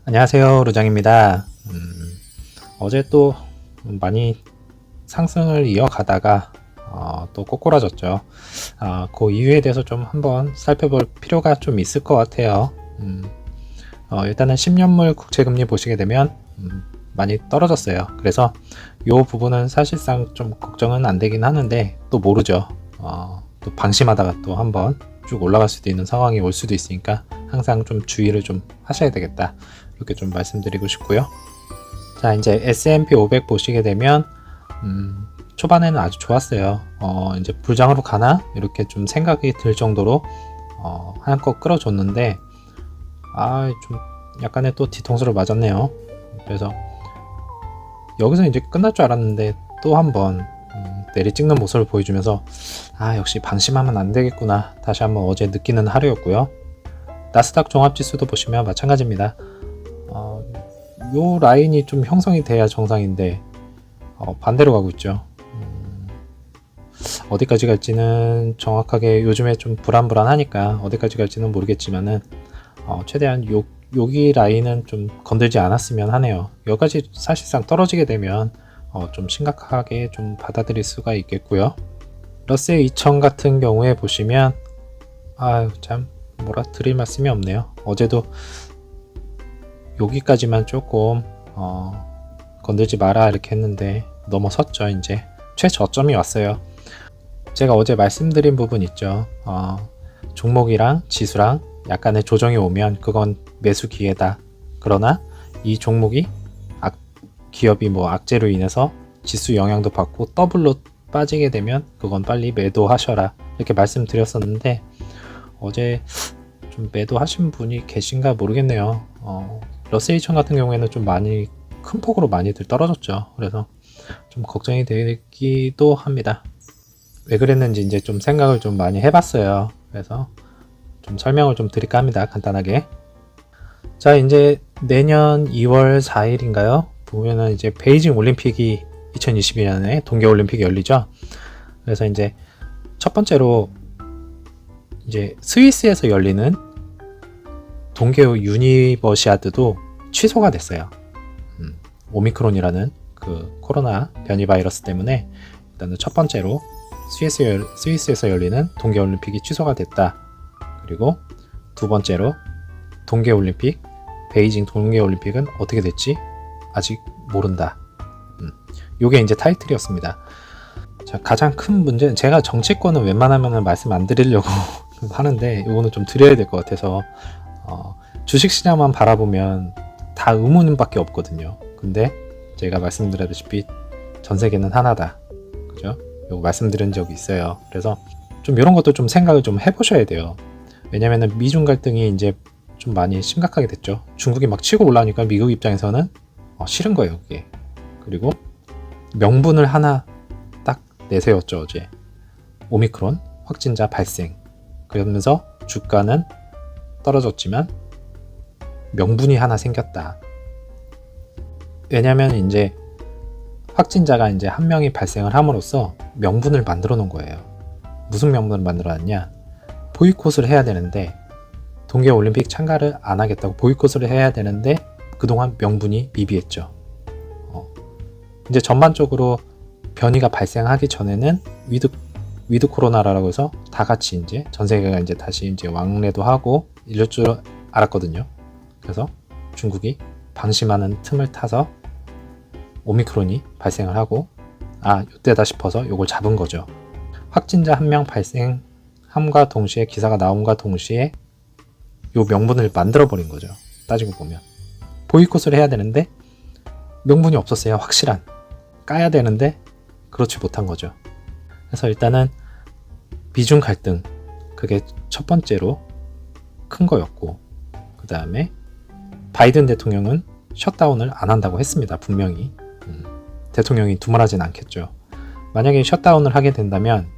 안녕하세요, 루장입니다. 어제 또 많이 상승을 이어가다가 또 꼬꾸라졌죠. 그 이유에 대해서 좀 한번 살펴볼 필요가 좀 있을 것 같아요. 일단은 10년물 국채금리 보시게 되면 많이 떨어졌어요. 그래서 이 부분은 사실상 좀 걱정은 안 되긴 하는데 또 모르죠. 또 방심하다가 또 한번 쭉 올라갈 수도 있는 상황이 올 수도 있으니까 항상 좀 주의를 좀 하셔야 되겠다, 이렇게 좀 말씀드리고 싶고요. 자, 이제 S&P 500 보시게 되면 초반에는 아주 좋았어요. 이제 불장으로 가나 이렇게 좀 생각이 들 정도로 한껏 끌어줬는데 좀 약간의 또 뒤통수를 맞았네요. 그래서 여기서 이제 끝날 줄 알았는데 또 한번 내리 찍는 모습을 보여주면서 역시 방심하면 안 되겠구나, 다시 한번 어제 느끼는 하루였고요. 나스닥 종합지수도 보시면 마찬가지입니다. 요 라인이 좀 형성이 돼야 정상인데 반대로 가고 있죠. 어디까지 갈지는 정확하게 요즘에 좀 불안하니까 어디까지 갈지는 모르겠지만은 최대한 여기 라인은 좀 건들지 않았으면 하네요. 여기까지 사실상 떨어지게 되면 좀 심각하게 좀 받아들일 수가 있겠고요. 러셀 2000 같은 경우에 보시면 참 뭐라 드릴 말씀이 없네요. 어제도 여기까지만 조금 건들지 마라 이렇게 했는데 넘어섰죠. 이제 최저점이 왔어요. 제가 어제 말씀드린 부분 있죠. 종목이랑 지수랑 약간의 조정이 오면 그건 매수 기회다. 그러나 이 종목이 기업이 뭐 악재로 인해서 지수 영향도 받고 더블로 빠지게 되면 그건 빨리 매도하셔라, 이렇게 말씀드렸었는데 어제 좀 매도하신 분이 계신가 모르겠네요. 러셀 2000 같은 경우에는 좀 많이 큰 폭으로 많이들 떨어졌죠. 그래서 좀 걱정이 되기도 합니다. 왜 그랬는지 이제 좀 생각을 좀 많이 해봤어요. 그래서 좀 설명을 좀 드릴까 합니다. 간단하게. 자, 이제 내년 2월 4일인가요? 보면은 이제 베이징 올림픽이 2022년에 동계올림픽이 열리죠. 그래서 이제 첫 번째로 이제 스위스에서 열리는 동계 유니버시아드도 취소가 됐어요. 오미크론이라는 그 코로나 변이 바이러스 때문에 일단은 첫 번째로 스위스에서 열리는 동계올림픽이 취소가 됐다. 그리고 두 번째로 동계올림픽, 베이징 동계올림픽은 어떻게 됐지? 아직 모른다. 요게 이제 타이틀이었습니다. 자, 가장 큰 문제는, 제가 정치권은 웬만하면 말씀 안 드리려고 하는데 이거는 좀 드려야 될 것 같아서 주식시장만 바라보면 다 의문밖에 없거든요. 근데 제가 말씀드렸다시피 전 세계는 하나다, 그죠? 이거 말씀드린 적이 있어요. 그래서 좀 이런 것도 좀 생각을 좀 해보셔야 돼요. 왜냐면은 미중 갈등이 이제 좀 많이 심각하게 됐죠. 중국이 막 치고 올라오니까 미국 입장에서는 싫은 거예요, 그게. 그리고 명분을 하나 딱 내세웠죠, 어제. 오미크론 확진자 발생. 그러면서 주가는 떨어졌지만 명분이 하나 생겼다. 왜냐면 이제 확진자가 이제 한 명이 발생을 함으로써 명분을 만들어 놓은 거예요. 무슨 명분을 만들어 놨냐? 보이콧을 해야 되는데, 동계올림픽 참가를 안 하겠다고 보이콧을 해야 되는데 그동안 명분이 미비했죠. 이제 전반적으로 변이가 발생하기 전에는 위드 코로나라고 해서 다 같이 이제 전 세계가 이제 다시 이제 왕래도 하고 이럴 줄 알았거든요. 그래서 중국이 방심하는 틈을 타서 오미크론이 발생을 하고 이때다 싶어서 요걸 잡은 거죠. 확진자 한 명 발생함과 동시에, 기사가 나옴과 동시에 요 명분을 만들어 버린 거죠. 따지고 보면 보이콧을 해야 되는데 명분이 없었어요. 확실한 까야 되는데 그렇지 못한 거죠. 그래서 일단은 미중 갈등, 그게 첫 번째로 큰 거였고, 그 다음에 바이든 대통령은 셧다운을 안 한다고 했습니다. 분명히. 대통령이 두말하진 않겠죠. 만약에 셧다운을 하게 된다면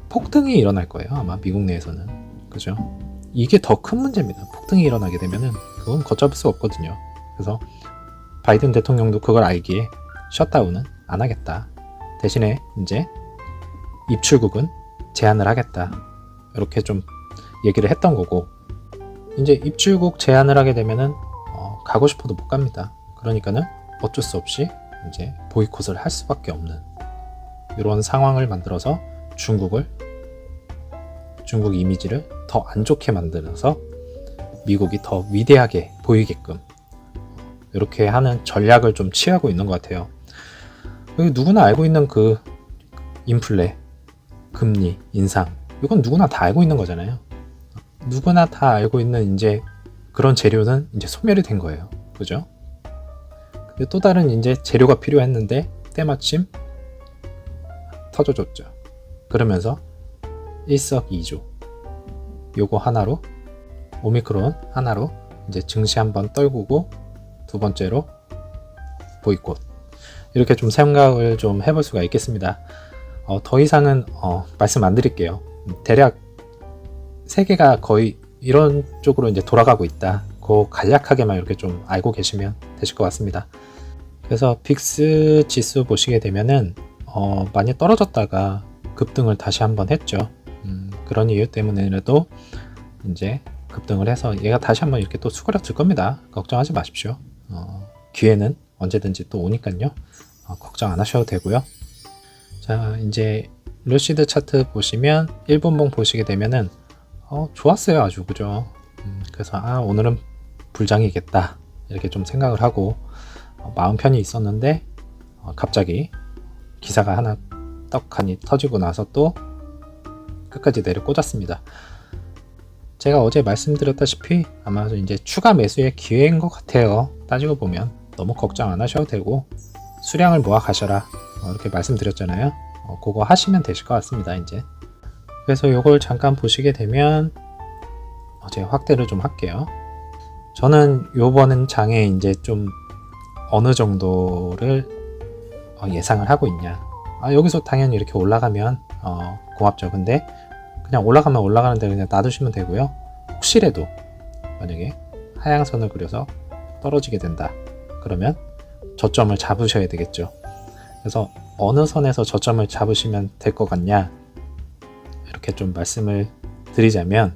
폭등이 일어날 거예요. 아마 미국 내에서는. 그죠? 이게 더 큰 문제입니다. 폭등이 일어나게 되면은 그건 걷잡을 수 없거든요. 그래서 바이든 대통령도 그걸 알기에 셧다운은 안 하겠다. 대신에 이제 입출국은 제한을 하겠다, 이렇게 좀 얘기를 했던 거고, 이제 입출국 제한을 하게 되면은 가고 싶어도 못 갑니다. 그러니까는 어쩔 수 없이 이제 보이콧을 할 수밖에 없는 이런 상황을 만들어서 중국 이미지를 더 안 좋게 만들어서 미국이 더 위대하게 보이게끔 이렇게 하는 전략을 좀 취하고 있는 것 같아요. 누구나 알고 있는 그 인플레, 금리, 인상, 이건 누구나 다 알고 있는 거잖아요. 누구나 다 알고 있는 이제 그런 재료는 이제 소멸이 된 거예요. 그죠? 근데 또 다른 이제 재료가 필요했는데 때마침 터져줬죠. 그러면서 일석이조. 요거 하나로, 오미크론 하나로 이제 증시 한번 떨구고, 두 번째로 보이콧. 이렇게 좀 생각을 좀 해볼 수가 있겠습니다. 더 이상은 말씀 안 드릴게요. 대략 세계가 거의 이런 쪽으로 이제 돌아가고 있다. 그 간략하게만 이렇게 좀 알고 계시면 되실 것 같습니다. 그래서 빅스 지수 보시게 되면은 많이 떨어졌다가 급등을 다시 한번 했죠. 그런 이유 때문에라도 이제 급등을 해서 얘가 다시 한번 이렇게 또 수그러들 겁니다. 걱정하지 마십시오. 기회는 언제든지 또 오니까요. 걱정 안 하셔도 되고요. 자, 이제 루시드 차트 보시면 1분봉 보시게 되면은 좋았어요. 아주. 그죠? 그래서 오늘은 불장이겠다 이렇게 좀 생각을 하고 마음 편히 있었는데 갑자기 기사가 하나 떡하니 터지고 나서 또 끝까지 내려 꽂았습니다. 제가 어제 말씀드렸다시피 아마 이제 추가 매수의 기회인 것 같아요. 따지고 보면 너무 걱정 안 하셔도 되고 수량을 모아 가셔라 이렇게 말씀드렸잖아요. 그거 하시면 되실 것 같습니다. 이제 그래서 이걸 잠깐 보시게 되면 제가 확대를 좀 할게요. 저는 요번 장에 이제 좀 어느 정도를 예상을 하고 있냐. 여기서 당연히 이렇게 올라가면 고맙죠. 근데 그냥 올라가면 올라가는데 그냥 놔두시면 되고요. 혹시라도 만약에 하향선을 그려서 떨어지게 된다. 그러면 저점을 잡으셔야 되겠죠. 그래서 어느 선에서 저점을 잡으시면 될 것 같냐. 이렇게 좀 말씀을 드리자면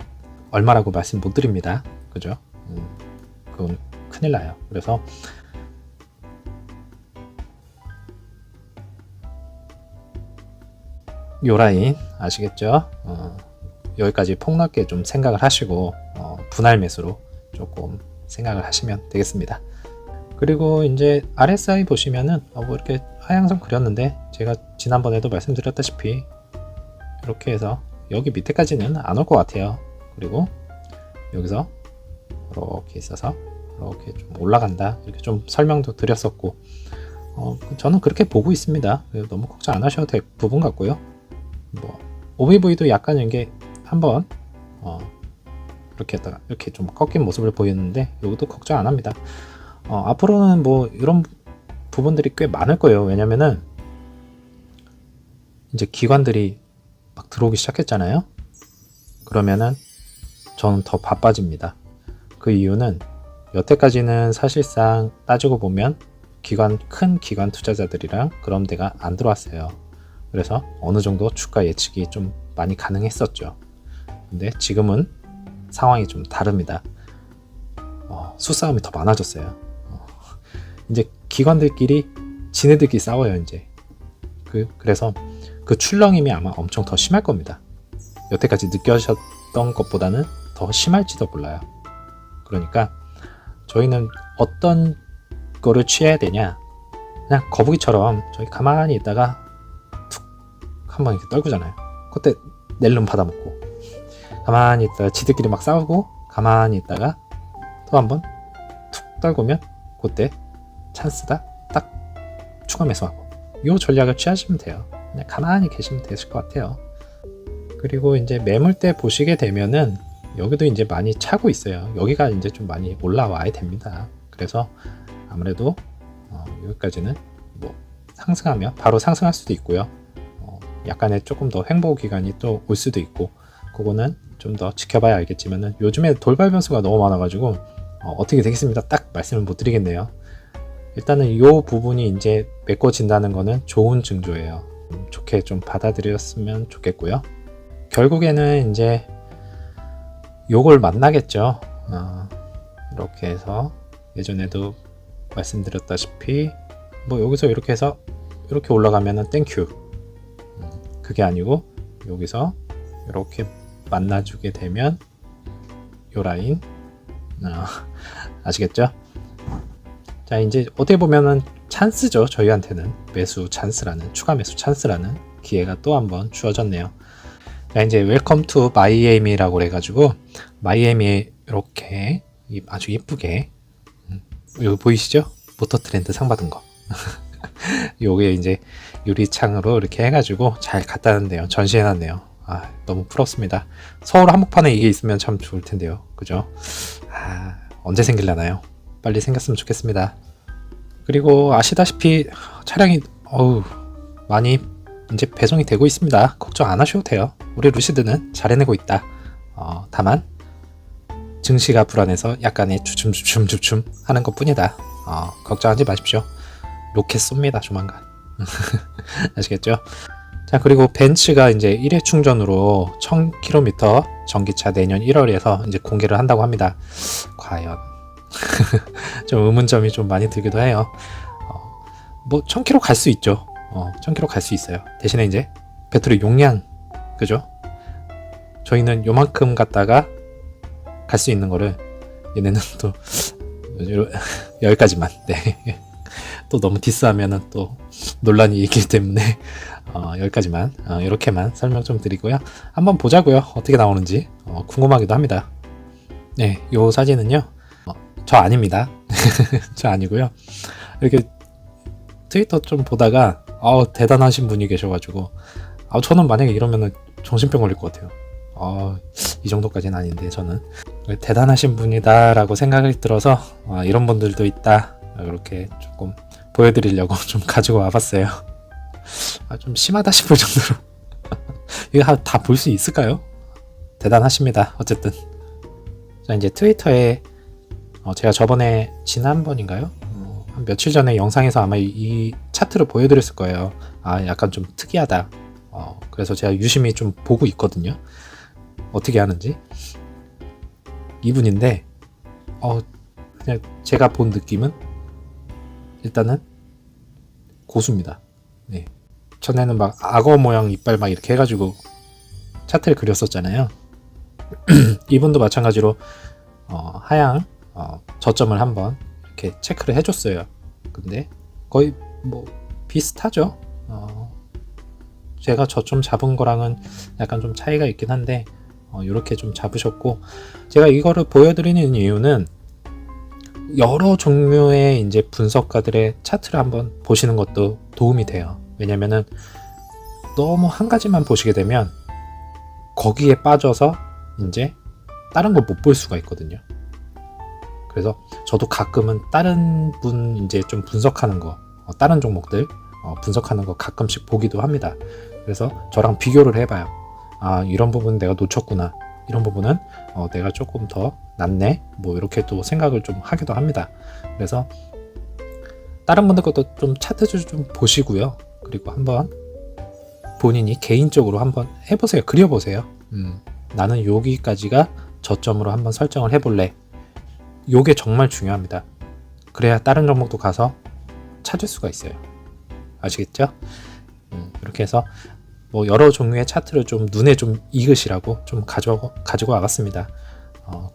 얼마라고 말씀 못 드립니다. 그죠? 그건 큰일 나요. 그래서 요 라인 아시겠죠? 여기까지 폭넓게 좀 생각을 하시고 분할 매수로 조금 생각을 하시면 되겠습니다. 그리고 이제 RSI 보시면은 뭐 이렇게 하향선 그렸는데 제가 지난번에도 말씀드렸다시피 이렇게 해서 여기 밑에까지는 안 올 것 같아요. 그리고 여기서 이렇게 있어서 이렇게 좀 올라간다 이렇게 좀 설명도 드렸었고 저는 그렇게 보고 있습니다. 너무 걱정 안 하셔도 될 부분 같고요. 뭐 OBV도 약간 이게 한번 이렇게 했다가 이렇게 좀 꺾인 모습을 보였는데 이것도 걱정 안 합니다. 앞으로는 뭐 이런 부분들이 꽤 많을 거예요. 왜냐면은 이제 기관들이 막 들어오기 시작했잖아요. 그러면은 저는 더 바빠집니다. 그 이유는 여태까지는 사실상 따지고 보면 큰 기관 투자자들이랑 그런 데가 안 들어왔어요. 그래서 어느 정도 주가 예측이 좀 많이 가능했었죠. 근데 지금은 상황이 좀 다릅니다. 수싸움이 더 많아졌어요. 이제 기관들끼리 지네들끼리 싸워요. 이제 그래서 그 출렁임이 아마 엄청 더 심할 겁니다. 여태까지 느껴졌던 것보다는 더 심할지도 몰라요. 그러니까 저희는 어떤 거를 취해야 되냐, 그냥 거북이처럼 저희 가만히 있다가 툭 한번 이렇게 떨구잖아요. 그때 낼름 받아먹고, 가만히 있다가 지들끼리 막 싸우고, 가만히 있다가 또 한번 툭 떨구면 그때 찬스다 딱 추가 매수하고, 이 전략을 취하시면 돼요. 그냥 가만히 계시면 되실 것 같아요. 그리고 이제 매물대 보시게 되면은 여기도 이제 많이 차고 있어요. 여기가 이제 좀 많이 올라와야 됩니다. 그래서 아무래도 여기까지는 뭐 상승하면 바로 상승할 수도 있고요. 약간의 조금 더 횡보 기간이 또 올 수도 있고, 그거는 좀 더 지켜봐야 알겠지만은 요즘에 돌발 변수가 너무 많아가지고 어떻게 되겠습니다. 딱 말씀을 못 드리겠네요. 일단은 이 부분이 이제 메꿔진다는 거는 좋은 징조예요. 좋게 좀 받아들였으면 좋겠고요. 결국에는 이제 요걸 만나겠죠. 이렇게 해서 예전에도 말씀드렸다시피 뭐 여기서 이렇게 해서 이렇게 올라가면은 땡큐. 그게 아니고 여기서 이렇게 만나주게 되면 요 라인 아시겠죠? 자, 이제 어떻게 보면은 찬스죠. 저희한테는 매수 찬스라는, 추가 매수 찬스라는 기회가 또 한번 주어졌네요. 자, 이제 웰컴 투 마이애미라고 해가지고 마이애미에 이렇게 아주 예쁘게 여기 보이시죠? 모터 트렌드 상 받은 거. 요게 이제 유리창으로 이렇게 해가지고 잘 갖다 놨네요. 전시해놨네요. 아, 너무 부럽습니다. 서울 한복판에 이게 있으면 참 좋을 텐데요. 그죠? 아, 언제 생길라나요? 빨리 생겼으면 좋겠습니다. 그리고 아시다시피 차량이 많이 이제 배송이 되고 있습니다. 걱정 안 하셔도 돼요. 우리 루시드는 잘 해내고 있다. 다만 증시가 불안해서 약간의 주춤 하는 것 뿐이다. 걱정하지 마십시오. 로켓 쏩니다, 조만간. 아시겠죠? 자, 그리고 벤츠가 이제 1회 충전으로 1000km 전기차 내년 1월에서 이제 공개를 한다고 합니다. 과연 좀 의문점이 좀 많이 들기도 해요. 뭐 1000km 갈 수 있죠. 1000km 갈 수 있어요. 대신에 이제 배터리 용량, 그죠? 저희는 요만큼 갖다가 갈 수 있는 거를 얘네는 또 여기까지만. 네. 또 너무 디스하면은 또 논란이 있기 때문에 여기까지만 이렇게만 설명 좀 드리고요. 한번 보자고요. 어떻게 나오는지 궁금하기도 합니다. 네, 요 사진은요. 저 아닙니다. 저 아니고요. 이렇게 트위터 좀 보다가 대단하신 분이 계셔가지고 저는 만약에 이러면은 정신병 걸릴 것 같아요. 이 정도까지는 아닌데 저는 대단하신 분이다 라고 생각이 들어서 이런 분들도 있다 이렇게 조금 보여드리려고 좀 가지고 와봤어요. 좀 심하다 싶을 정도로 이거 다 볼 수 있을까요? 대단하십니다. 어쨌든 자, 이제 트위터에 제가 저번에 지난번인가요? 한 며칠 전에 영상에서 아마 이 차트를 보여드렸을 거예요. 약간 좀 특이하다. 그래서 제가 유심히 좀 보고 있거든요. 어떻게 하는지. 이분인데 그냥 제가 본 느낌은 일단은 고수입니다. 네. 전에는 막 악어 모양 이빨 막 이렇게 해가지고 차트를 그렸었잖아요. 이분도 마찬가지로 하향 저점을 한번 이렇게 체크를 해줬어요. 근데 거의 뭐 비슷하죠. 제가 저점 잡은 거랑은 약간 좀 차이가 있긴 한데 이렇게 좀 잡으셨고, 제가 이거를 보여드리는 이유는 여러 종류의 이제 분석가들의 차트를 한번 보시는 것도 도움이 돼요. 왜냐면은 너무 한 가지만 보시게 되면 거기에 빠져서 이제 다른 걸 못 볼 수가 있거든요. 그래서 저도 가끔은 다른 분 이제 좀 분석하는 거, 다른 종목들 분석하는 거 가끔씩 보기도 합니다. 그래서 저랑 비교를 해봐요. 이런 부분 내가 놓쳤구나. 이런 부분은 내가 조금 더 낫네. 뭐 이렇게 또 생각을 좀 하기도 합니다. 그래서 다른 분들 것도 좀 차트를 좀 보시고요. 그리고 한번 본인이 개인적으로 한번 해보세요. 그려보세요. 나는 여기까지가 저점으로 한번 설정을 해볼래. 요게 정말 중요합니다. 그래야 다른 종목도 가서 찾을 수가 있어요. 아시겠죠? 이렇게 해서 뭐 여러 종류의 차트를 좀 눈에 좀 익으시라고 좀 가지고 와봤습니다.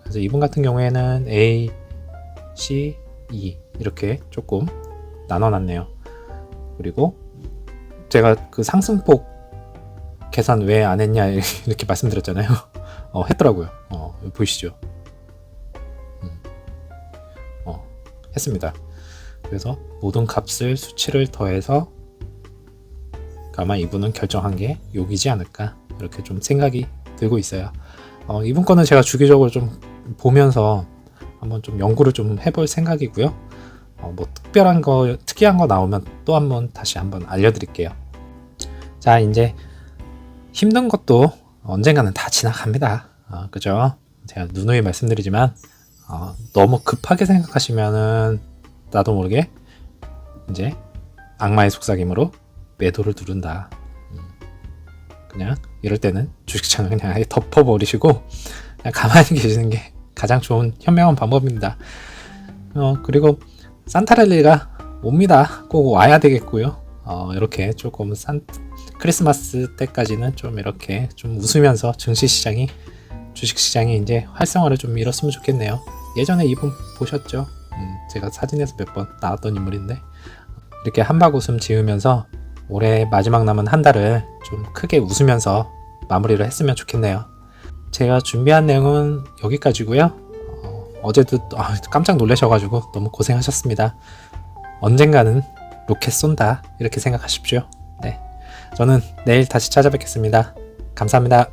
그래서 이분 같은 경우에는 A, C, E 이렇게 조금 나눠놨네요. 그리고 제가 그 상승폭 계산 왜 안 했냐 이렇게 말씀드렸잖아요. 했더라고요. 보이시죠? 했습니다. 그래서 모든 값을 수치를 더해서 아마 이분은 결정한 게 여기지 않을까 이렇게 좀 생각이 들고 있어요. 이분 거는 제가 주기적으로 좀 보면서 한번 좀 연구를 좀 해볼 생각이고요. 뭐 특이한 거 나오면 또 한번 다시 한번 알려드릴게요. 자, 이제 힘든 것도 언젠가는 다 지나갑니다. 그죠? 제가 누누이 말씀드리지만 너무 급하게 생각하시면은 나도 모르게 이제 악마의 속삭임으로 매도를 누른다. 그냥 이럴 때는 주식창을 그냥 아예 덮어버리시고 그냥 가만히 계시는 게 가장 좋은 현명한 방법입니다. 그리고 산타랠리가 옵니다. 꼭 와야 되겠고요. 이렇게 조금 크리스마스 때까지는 좀 이렇게 좀 웃으면서 증시시장이, 주식시장이 이제 활성화를 좀 이뤘으면 좋겠네요. 예전에 이분 보셨죠? 제가 사진에서 몇 번 나왔던 인물인데, 이렇게 한박 웃음 지으면서 올해 마지막 남은 한 달을 좀 크게 웃으면서 마무리를 했으면 좋겠네요. 제가 준비한 내용은 여기까지고요. 어제도 깜짝 놀라셔가지고 너무 고생하셨습니다. 언젠가는 로켓 쏜다, 이렇게 생각하십시오. 네, 저는 내일 다시 찾아뵙겠습니다. 감사합니다.